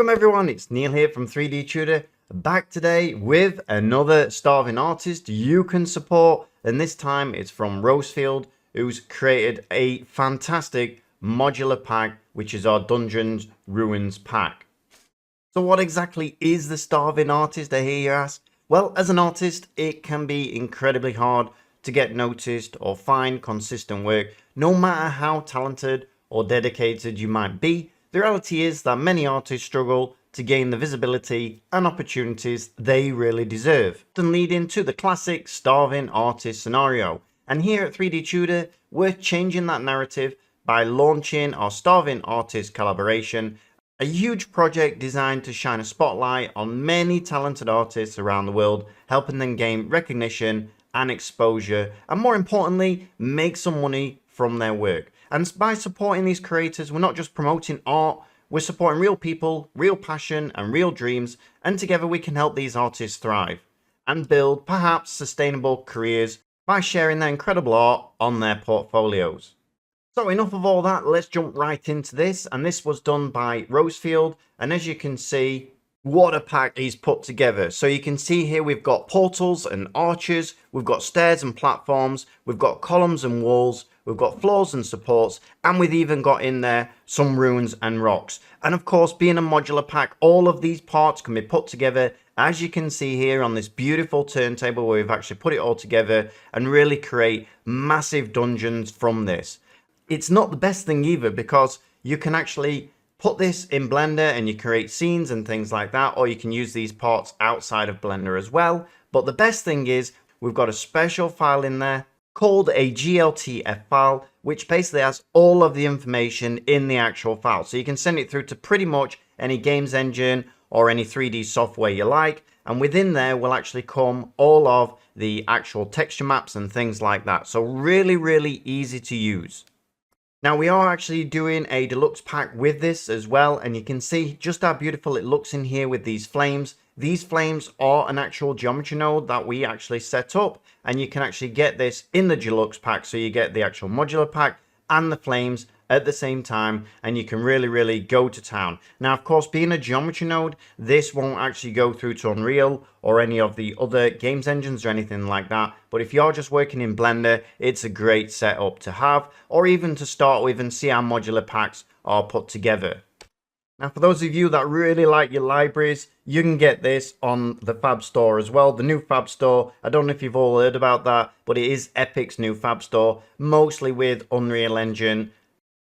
Welcome everyone, it's Neil here from 3D Tudor, back today with another starving artist you can support, and this time it's from Rosefield, who's created a fantastic modular pack, which is our Dungeons Ruins pack. So what exactly is the starving artist, I hear you ask? Well, as an artist, it can be incredibly hard to get noticed or find consistent work, no matter how talented or dedicated you might be. The reality is that many artists struggle to gain the visibility and opportunities they really deserve, often leading to the classic starving artist scenario. And here at 3D Tudor, we're changing that narrative by launching our starving artist collaboration, a huge project designed to shine a spotlight on many talented artists around the world, helping them gain recognition and exposure, and more importantly, make some money from their work. And by supporting these creators, we're not just promoting art, we're supporting real people, real passion and real dreams, and together we can help these artists thrive and build perhaps sustainable careers by sharing their incredible art on their portfolios. So enough of all that, let's jump right into this, and this was done by Rosefield, and as you can see, what a pack he's put together. So you can see here we've got portals and arches, we've got stairs and platforms, we've got columns and walls, we've got floors and supports, and we've even got in there some ruins and rocks. And of course, being a modular pack, all of these parts can be put together, as you can see here on this beautiful turntable where we've actually put it all together and really create massive dungeons from this. It's not the best thing either, because you can actually put this in Blender and you create scenes and things like that, or you can use these parts outside of Blender as well. But the best thing is we've got a special file in there called a GLTF file, which basically has all of the information in the actual file. So you can send it through to pretty much any games engine or any 3D software you like. And within there will actually come all of the actual texture maps and things like that. So really, really easy to use. Now we are actually doing a deluxe pack with this as well, and you can see just how beautiful it looks in here with these flames. These flames are an actual geometry node that we actually set up, and you can actually get this in the deluxe pack, so you get the actual modular pack and the flames at the same time, and you can really go to town. Now of course, being a geometry node, this won't actually go through to Unreal or any of the other games engines or anything like that, but if you're just working in Blender, it's a great setup to have, or even to start with and see how modular packs are put together. Now for those of you that really like your libraries, you can get this on the Fab Store as well, the new Fab Store. I don't know if you've all heard about that, but it is Epic's new Fab Store, mostly with Unreal Engine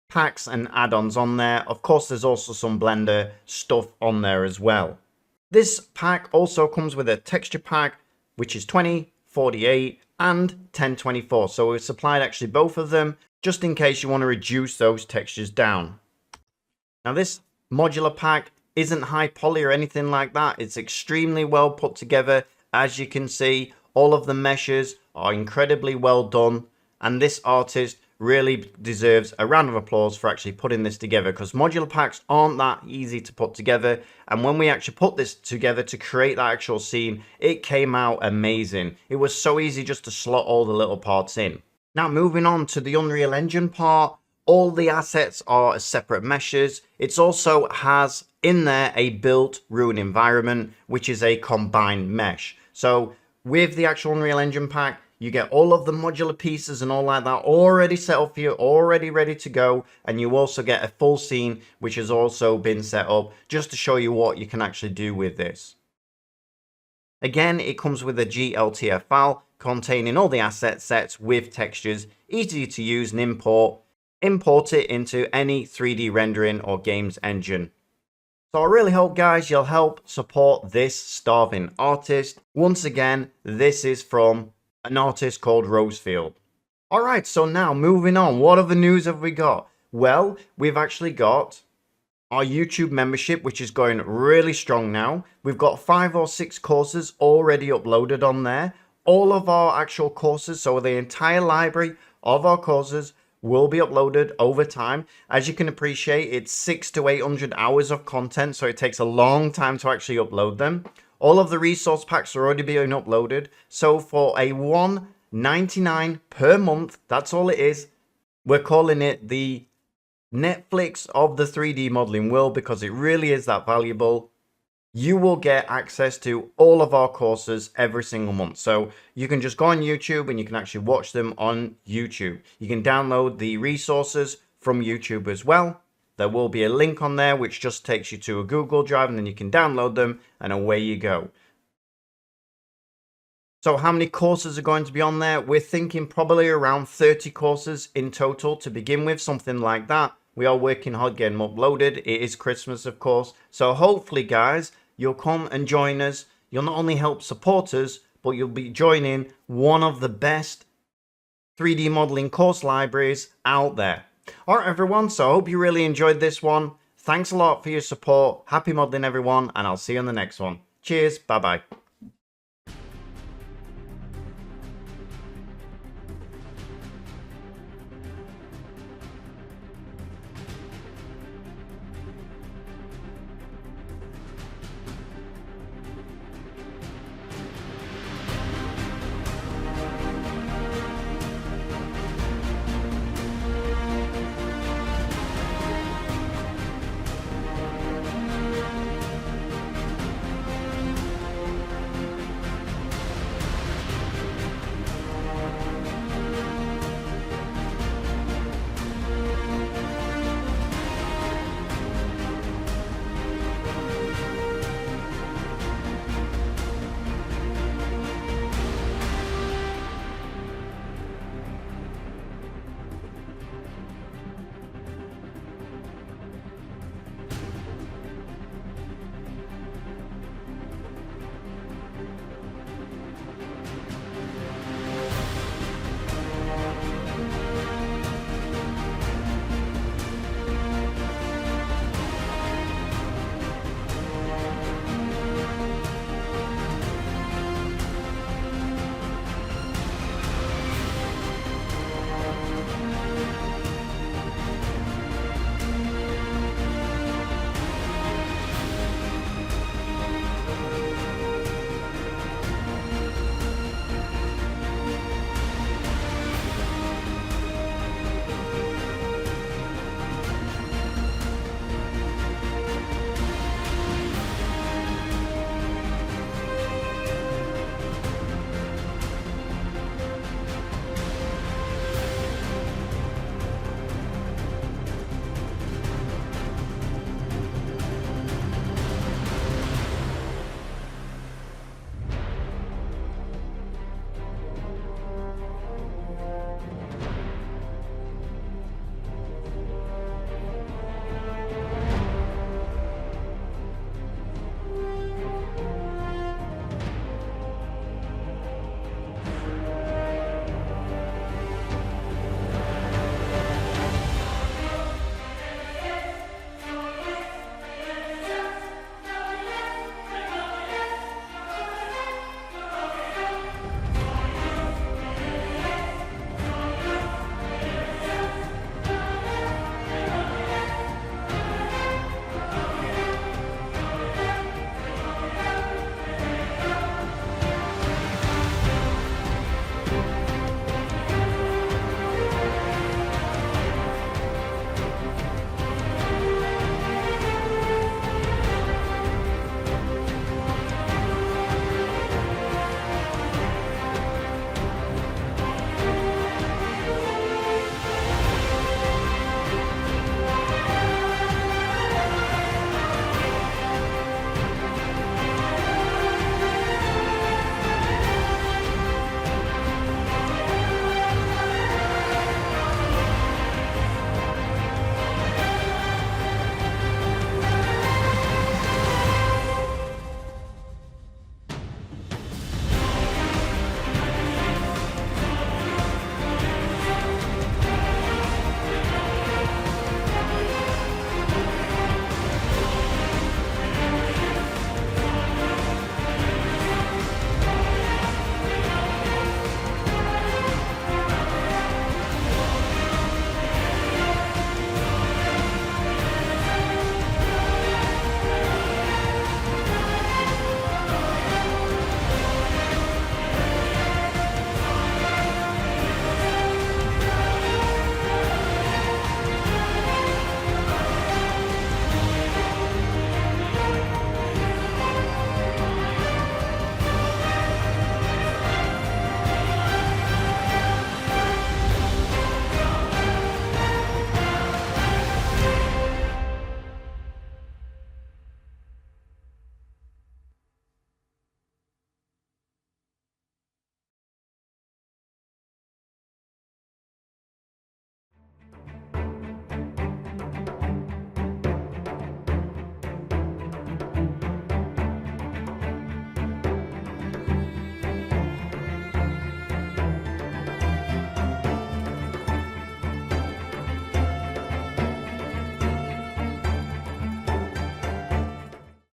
packs and add-ons on there. Of course, there's also some Blender stuff on there as well. This pack also comes with a texture pack, which is 20, 48 and 1024. So we've supplied actually both of them, just in case you want to reduce those textures down. Now this modular pack isn't high poly or anything like that. It's extremely well put together. As you can see, all of the meshes are incredibly well done, and this artist really deserves a round of applause for actually putting this together, because modular packs aren't that easy to put together, and when we actually put this together to create that actual scene, it came out amazing. It was so easy just to slot all the little parts in. Now moving on to the Unreal Engine part, all the assets are as separate meshes. It also has in there a built ruin environment, which is a combined mesh. So with the actual Unreal Engine pack, you get all of the modular pieces and all like that already set up for you, already ready to go. And you also get a full scene, which has also been set up just to show you what you can actually do with this. Again, it comes with a GLTF file containing all the asset sets with textures, easy to use and import. Import it into any 3D rendering or games engine. So I really hope, guys, you'll help support this starving artist. Once again, this is from an artist called Rosefield. Alright, so now moving on, what other news have we got? Well, we've actually got our YouTube membership, which is going really strong now. We've got 5 or 6 courses already uploaded on there. All of our actual courses, so the entire library of our courses, will be uploaded over time. As you can appreciate, it's 600 to 800 hours of content, so it takes a long time to actually upload them. All of the resource packs are already being uploaded. So for a $1.99 per month, that's all it is. We're calling it the Netflix of the 3D modeling world, because it really is that valuable. You will get access to all of our courses every single month. So you can just go on YouTube and you can actually watch them on YouTube. You can download the resources from YouTube as well. There will be a link on there which just takes you to a Google Drive, and then you can download them and away you go. So how many courses are going to be on there? We're thinking probably around 30 courses in total to begin with, something like that. We are working hard getting them uploaded. It is Christmas, of course. So hopefully, guys, you'll come and join us. You'll not only help support us, but you'll be joining one of the best 3D modeling course libraries out there. All right, everyone. So I hope you really enjoyed this one. Thanks a lot for your support. Happy modeling, everyone. And I'll see you on the next one. Cheers. Bye-bye.